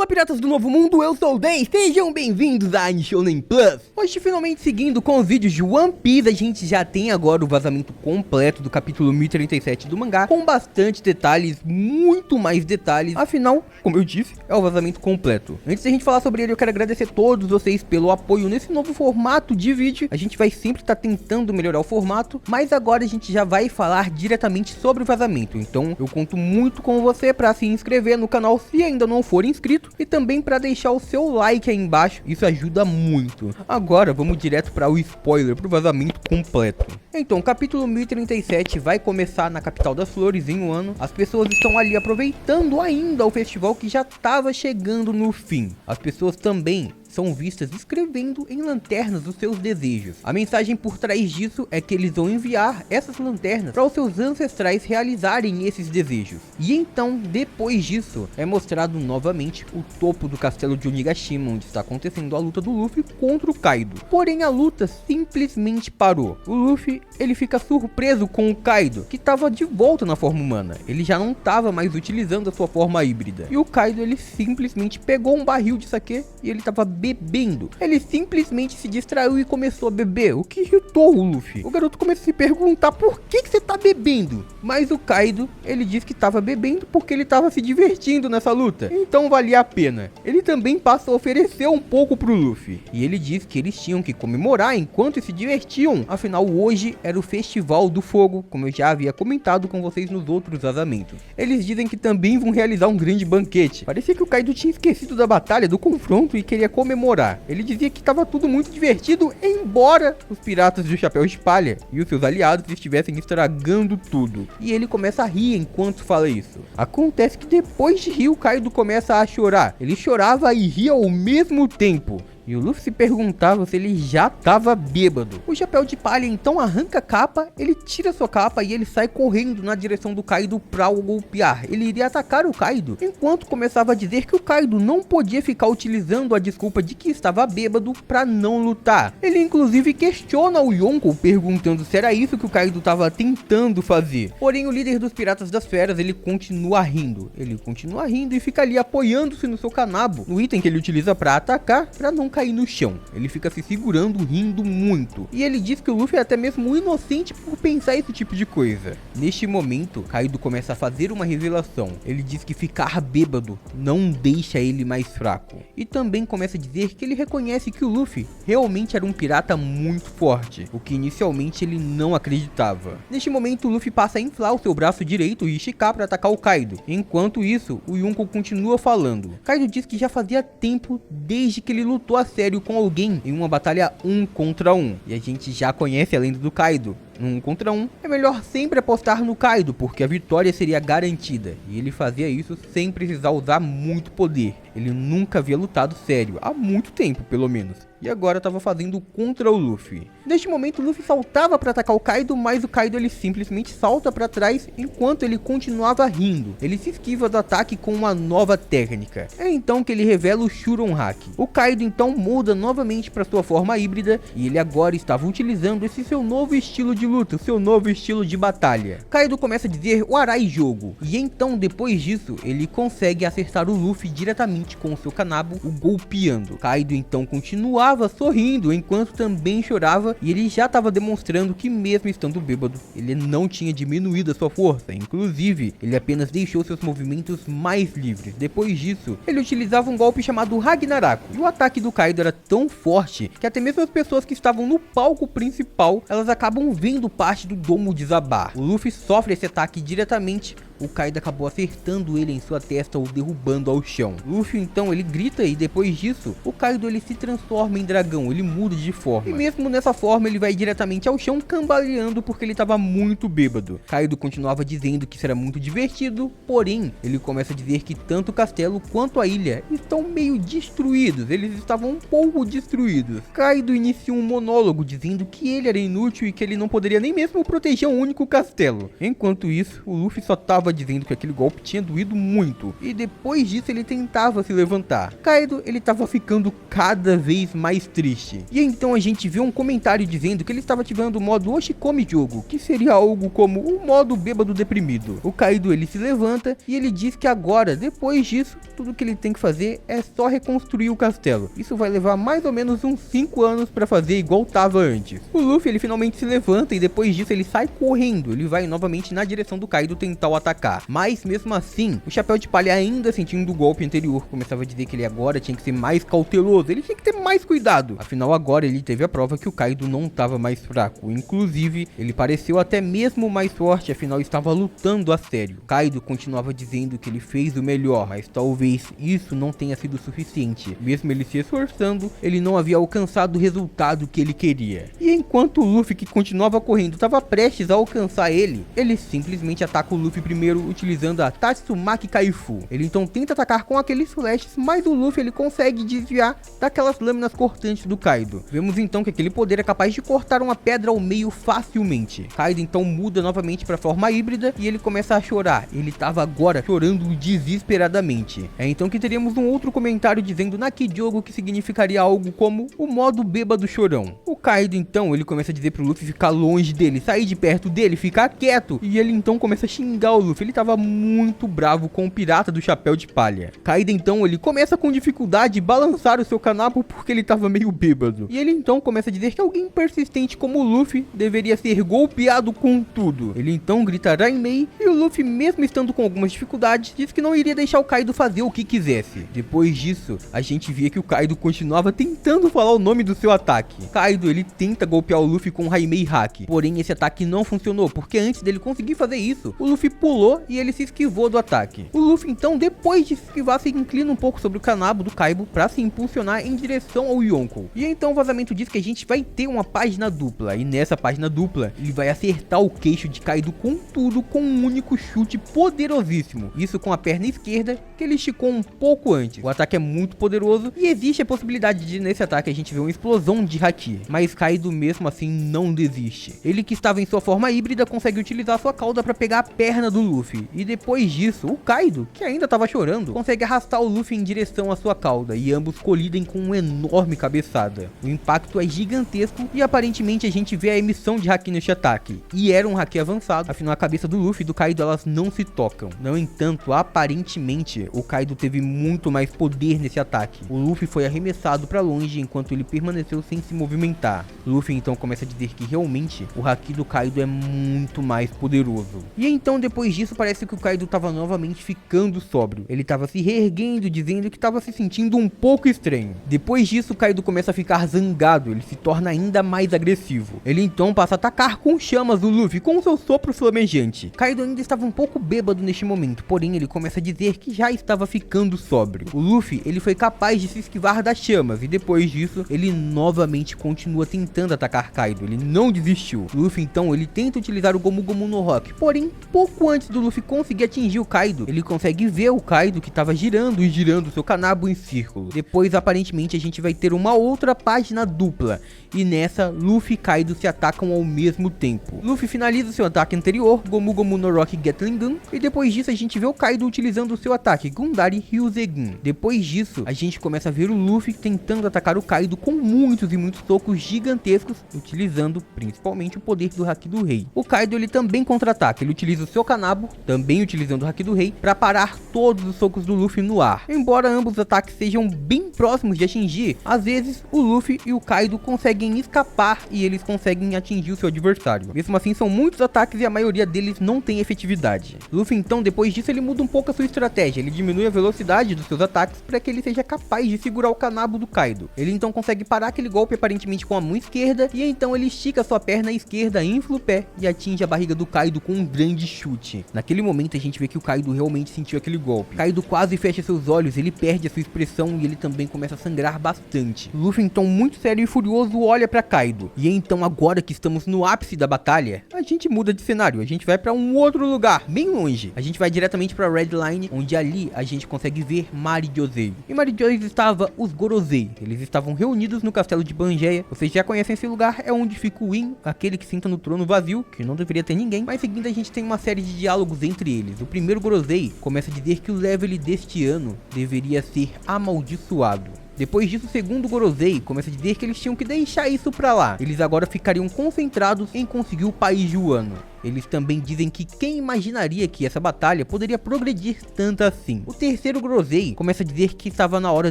Olá, piratas do Novo Mundo, eu sou o Dei, sejam bem-vindos a Shonen Plus. Hoje, finalmente seguindo com os vídeos de One Piece, a gente já tem agora o vazamento completo do capítulo 1037 do mangá, com bastante detalhes, muito mais detalhes, afinal, como eu disse, é o vazamento completo. Antes da gente falar sobre ele, eu quero agradecer a todos vocês pelo apoio nesse novo formato de vídeo. A gente vai sempre estar tentando melhorar o formato, mas agora a gente já vai falar diretamente sobre o vazamento, então eu conto muito com você para se inscrever no canal se ainda não for inscrito, e também para deixar o seu like aí embaixo, isso ajuda muito. Agora vamos direto para o spoiler, para o vazamento completo. Então, o capítulo 1037 vai começar na capital das flores em Wano. As pessoas estão ali aproveitando ainda o festival que já estava chegando no fim. As pessoas também são vistas escrevendo em lanternas os seus desejos. A mensagem por trás disso é que eles vão enviar essas lanternas para os seus ancestrais realizarem esses desejos. E então, depois disso, é mostrado novamente o topo do castelo de Onigashima, onde está acontecendo a luta do Luffy contra o Kaido. Porém, a luta simplesmente parou. O Luffy, ele fica surpreso com o Kaido, que estava de volta na forma humana. Ele já não estava mais utilizando a sua forma híbrida. E o Kaido, ele simplesmente pegou um barril de saquê e ele estava bebendo. Ele simplesmente se distraiu e começou a beber, o que irritou o Luffy. O garoto começou a se perguntar por que você tá bebendo. Mas o Kaido, ele disse que estava bebendo porque ele estava se divertindo nessa luta, então valia a pena. Ele também passa a oferecer um pouco pro Luffy, e ele diz que eles tinham que comemorar enquanto se divertiam, afinal hoje era o Festival do Fogo, como eu já havia comentado com vocês nos outros vazamentos. Eles dizem que também vão realizar um grande banquete. Parecia que o Kaido tinha esquecido da batalha, do confronto, e queria comemorar. Ele dizia que estava tudo muito divertido, embora os piratas do Chapéu de Palha e os seus aliados estivessem estragando tudo. E ele começa a rir enquanto fala isso. Acontece que depois de rir, o Kaido começa a chorar. Ele chorava e ria ao mesmo tempo. E o Luffy se perguntava se ele já estava bêbado. O Chapéu de Palha então arranca a capa, ele tira sua capa e ele sai correndo na direção do Kaido para o golpear. Ele iria atacar o Kaido, enquanto começava a dizer que o Kaido não podia ficar utilizando a desculpa de que estava bêbado para não lutar. Ele inclusive questiona o Yonko, perguntando se era isso que o Kaido estava tentando fazer. Porém, o líder dos Piratas das Feras, ele continua rindo. Ele continua rindo e fica ali apoiando-se no seu kanabo, no item que ele utiliza para atacar, para não cair no chão. Ele fica se segurando, rindo muito. E ele diz que o Luffy é até mesmo inocente por pensar esse tipo de coisa. Neste momento, Kaido começa a fazer uma revelação. Ele diz que ficar bêbado não deixa ele mais fraco. E também começa a dizer que ele reconhece que o Luffy realmente era um pirata muito forte, o que inicialmente ele não acreditava. Neste momento, o Luffy passa a inflar o seu braço direito e esticar para atacar o Kaido. Enquanto isso, o Yonko continua falando. Kaido diz que já fazia tempo desde que ele lutou a sério com alguém em uma batalha 1 contra 1. E a gente já conhece a lenda do Kaido. No 1 contra 1, é melhor sempre apostar no Kaido, porque a vitória seria garantida. E ele fazia isso sem precisar usar muito poder. Ele nunca havia lutado sério, há muito tempo pelo menos. E agora estava fazendo contra o Luffy. Neste momento, o Luffy saltava para atacar o Kaido, mas o Kaido ele simplesmente salta para trás enquanto ele continuava rindo. Ele se esquiva do ataque com uma nova técnica. É então que ele revela o Shuron Haki. O Kaido então muda novamente para sua forma híbrida e ele agora estava utilizando esse seu novo estilo de luta, seu novo estilo de batalha. Kaido começa a dizer o Arai jogo, e então depois disso ele consegue acertar o Luffy diretamente com o seu kanabo, o golpeando. Kaido então continuava sorrindo enquanto também chorava, e ele já estava demonstrando que mesmo estando bêbado, ele não tinha diminuído a sua força, inclusive ele apenas deixou seus movimentos mais livres. Depois disso, ele utilizava um golpe chamado Ragnarok, e o ataque do Kaido era tão forte que até mesmo as pessoas que estavam no palco principal, elas acabam vendo parte do domo desabar. O Luffy sofre esse ataque diretamente, o Kaido acabou acertando ele em sua testa ou derrubando ao chão. Luffy então ele grita e depois disso, o Kaido ele se transforma em dragão, ele muda de forma. E mesmo nessa forma ele vai diretamente ao chão cambaleando porque ele estava muito bêbado. Kaido continuava dizendo que isso era muito divertido, porém ele começa a dizer que tanto o castelo quanto a ilha estão meio destruídos, eles estavam um pouco destruídos. Kaido inicia um monólogo dizendo que ele era inútil e que ele não poderia nem mesmo proteger um único castelo. Enquanto isso, o Luffy só estava continuava dizendo que aquele golpe tinha doído muito, e depois disso ele tentava se levantar. Kaido, ele estava ficando cada vez mais triste, e então a gente vê um comentário dizendo que ele estava ativando o modo Oshikomi Jogo, que seria algo como o modo bêbado deprimido. O Kaido, ele se levanta e ele diz que agora, depois disso, tudo que ele tem que fazer é só reconstruir o castelo. Isso vai levar mais ou menos uns 5 anos para fazer igual tava antes. O Luffy, ele finalmente se levanta e depois disso ele sai correndo. Ele vai novamente na direção do Kaido tentar o atacar. Mas mesmo assim, o Chapéu de Palha, ainda sentindo o golpe anterior, começava a dizer que ele agora tinha que ser mais cauteloso, ele tinha que ter mais cuidado. Afinal, agora ele teve a prova que o Kaido não estava mais fraco. Inclusive, ele pareceu até mesmo mais forte, afinal estava lutando a sério. Kaido continuava dizendo que ele fez o melhor, mas talvez isso não tenha sido suficiente. Mesmo ele se esforçando, ele não havia alcançado o resultado que ele queria. E enquanto o Luffy, que continuava correndo, estava prestes a alcançar ele simplesmente ataca o Luffy primeiro utilizando a Tatsumaki Kaifu. Ele então tenta atacar com aqueles flashes, mas o Luffy, ele consegue desviar daquelas lâminas cortantes do Kaido. Vemos então que aquele poder é capaz de cortar uma pedra ao meio facilmente. Kaido então muda novamente para a forma híbrida e ele começa a chorar. Ele estava agora chorando desesperadamente. É então que teríamos um outro comentário dizendo Naki Jogo, que significaria algo como o modo bêbado chorão. O Kaido então, ele começa a dizer pro Luffy ficar longe dele, sair de perto dele, ficar quieto. E ele então começa a xingar o Luffy. Ele estava muito bravo com o pirata do Chapéu de Palha. Kaido então, ele começa com dificuldade de balançar o seu kanabo porque ele estava meio bêbado. E ele então começa a dizer que alguém persistente como o Luffy deveria ser golpeado com tudo. Ele então grita Raimei e o Luffy, mesmo estando com algumas dificuldades, diz que não iria deixar o Kaido fazer o que quisesse. Depois disso, a gente via que o Kaido continuava tentando falar o nome do seu ataque. Kaido, ele tenta golpear o Luffy com o Raimei Hack, porém esse ataque não funcionou, porque antes dele conseguir fazer isso, o Luffy pulou e ele se esquivou do ataque. O Luffy então, depois de se esquivar, se inclina um pouco sobre o kanabo do Kaido para se impulsionar em direção ao Yonkou. E então o vazamento diz que a gente vai ter uma página dupla, e nessa página dupla ele vai acertar o queixo de Kaido com tudo, com um único chute poderosíssimo. Isso com a perna esquerda, que ele esticou um pouco antes. O ataque é muito poderoso e existe a possibilidade de nesse ataque a gente ver uma explosão de haki, mas Kaido mesmo assim não desiste. Ele, que estava em sua forma híbrida, consegue utilizar sua cauda para pegar a perna do Luffy, e depois disso o Kaido, que ainda estava chorando, consegue arrastar o Luffy em direção à sua cauda e ambos colidem com uma enorme cabeçada. O impacto é gigantesco e aparentemente a gente vê a emissão de haki neste ataque, e era um haki avançado, afinal a cabeça do Luffy e do Kaido, elas não se tocam. No entanto, aparentemente o Kaido teve muito mais poder nesse ataque. O Luffy foi arremessado para longe enquanto ele permaneceu sem se movimentar. Luffy então começa a dizer que realmente o haki do Kaido é muito mais poderoso. E então depois disso parece que o Kaido estava novamente ficando sóbrio. Ele estava se reerguendo, dizendo que estava se sentindo um pouco estranho. Depois disso o Kaido começa a ficar zangado, ele se torna ainda mais agressivo. Ele então passa a atacar com chamas o Luffy com seu sopro flamejante. Kaido ainda estava um pouco bêbado neste momento, porém ele começa a dizer que já estava ficando sóbrio. O Luffy, ele foi capaz de se esquivar das chamas e depois disso ele novamente continua tentando atacar Kaido. Ele não desistiu. Luffy então, ele tenta utilizar o Gomu Gomu no Rock, porém pouco antes do Luffy conseguir atingir o Kaido, ele consegue ver o Kaido que estava girando e girando seu kanabo em círculo. Depois aparentemente a gente vai ter uma outra página dupla, e nessa Luffy e Kaido se atacam ao mesmo tempo. Luffy finaliza seu ataque anterior, Gomu Gomu no Rock Gatling Gun, e depois disso a gente vê o Kaido utilizando o seu ataque, Gundari Ryuzegun. Depois disso a gente começa a ver o Luffy tentando atacar o Kaido com muitos e muitos socos gigantescos, utilizando principalmente o poder do Haki do Rei. O Kaido, ele também contra-ataca, ele utiliza o seu kanabo, também utilizando o Haki do Rei, para parar todos os socos do Luffy no ar. Embora ambos os ataques sejam bem próximos de atingir, às vezes o Luffy e o Kaido conseguem escapar e eles conseguem atingir o seu adversário. Mesmo assim, são muitos ataques e a maioria deles não tem efetividade. Luffy então, depois disso, ele muda um pouco a sua estratégia, ele diminui a velocidade dos seus ataques para que ele seja capaz de segurar o kanabo do Kaido. Ele então consegue parar aquele golpe aparentemente com a mão esquerda, e então ele estica sua perna esquerda, infla o pé e atinge a barriga do Kaido com um grande chute. Naquele momento a gente vê que o Kaido realmente sentiu aquele golpe. Kaido quase fecha seus olhos, ele perde a sua expressão e ele também começa a sangrar bastante. Luffy então, muito sério e furioso, olha para Kaido. E então, agora que estamos no ápice da batalha, a gente muda de cenário, a gente vai para um outro lugar, bem longe. A gente vai diretamente para Red Line, onde ali a gente consegue ver Mary Josei. E Mary Josei estava os Gorosei. Eles estavam reunidos no castelo de Pangeia. Vocês já conhecem esse lugar, é onde fica o In, aquele que senta no trono vazio, que não deveria ter ninguém. Mas seguindo a gente tem uma série de diálogos diálogos entre eles. O primeiro Gorosei começa a dizer que o level deste ano deveria ser amaldiçoado. Depois disso, o segundo Gorosei começa a dizer que eles tinham que deixar isso pra lá. Eles agora ficariam concentrados em conseguir o país de Wano. Eles também dizem que quem imaginaria que essa batalha poderia progredir tanto assim. O terceiro Gorosei começa a dizer que estava na hora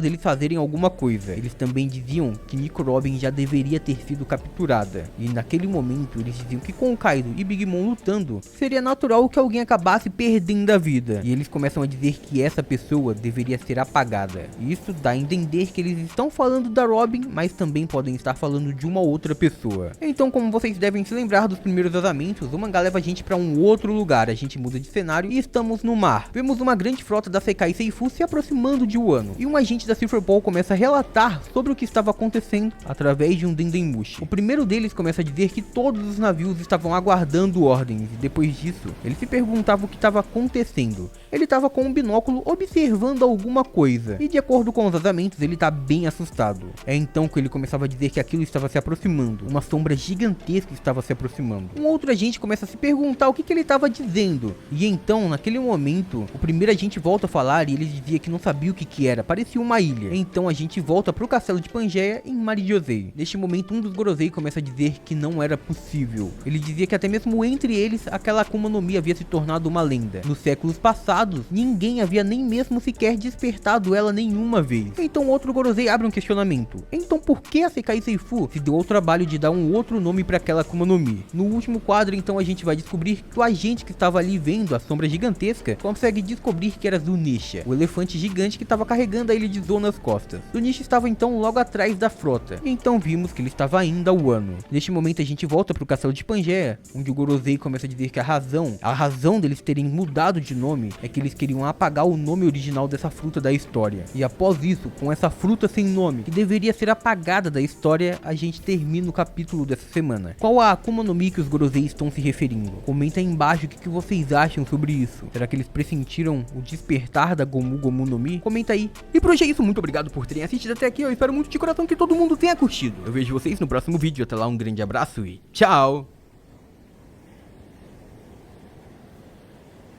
deles fazerem alguma coisa. Eles também diziam que Nico Robin já deveria ter sido capturada. E naquele momento eles diziam que com o Kaido e Big Mom lutando, seria natural que alguém acabasse perdendo a vida. E eles começam a dizer que essa pessoa deveria ser apagada. Isso dá a entender que eles estão falando da Robin, mas também podem estar falando de uma outra pessoa. Então, como vocês devem se lembrar dos primeiros vazamentos, o mangá leva a gente para um outro lugar. A gente muda de cenário e estamos no mar. Vemos uma grande frota da Sekai Seifu se aproximando de Wano, e um agente da Silverpaw começa a relatar sobre o que estava acontecendo através de um Dendemushi. O primeiro deles começa a dizer que todos os navios estavam aguardando ordens, e depois disso, ele se perguntava o que estava acontecendo. Ele estava com um binóculo observando alguma coisa, e de acordo com os vazamentos, ele está bem assustado. É então que ele começava a dizer que aquilo estava se aproximando, uma sombra gigantesca estava se aproximando. Um outro agente começa a se perguntar o que ele estava dizendo, e então, naquele momento, o primeiro agente volta a falar e ele dizia que não sabia o que era, parecia uma ilha. Então a gente volta pro castelo de Pangeia em Marijosei. Neste momento, um dos Gorosei começa a dizer que não era possível. Ele dizia que até mesmo entre eles, aquela Akuma no Mi havia se tornado uma lenda. Nos séculos passados, ninguém havia nem mesmo sequer despertado ela nenhuma vez. Então outro Gorosei abre um questionamento. Então por que a Sekai Seifu se deu ao trabalho de dar um outro nome para aquela Akuma no Mi? No último quadro, então, a gente vai descobrir que o agente que estava ali vendo a sombra gigantesca consegue descobrir que era Zunisha, o elefante gigante que estava carregando a ilha de Zou nas costas. Zunisha estava então logo atrás da frota, e então vimos que ele estava indo ao Wano. Neste momento a gente volta para o castelo de Pangeia, onde o Gorosei começa a dizer que a razão deles terem mudado de nome é que eles queriam apagar o nome original dessa fruta da história. E após isso, com essa fruta sem nome, que deveria ser apagada da história, a gente termina o capítulo dessa semana. Qual a Akuma no Mi que os Gorosei estão se referindo? Comenta aí embaixo o que vocês acham sobre isso. Será que eles pressentiram o despertar da Gomu Gomu no Mi? Comenta aí. E por hoje é isso, muito obrigado por terem assistido até aqui. Eu espero muito de coração que todo mundo tenha curtido. Eu vejo vocês no próximo vídeo. Até lá, um grande abraço e tchau!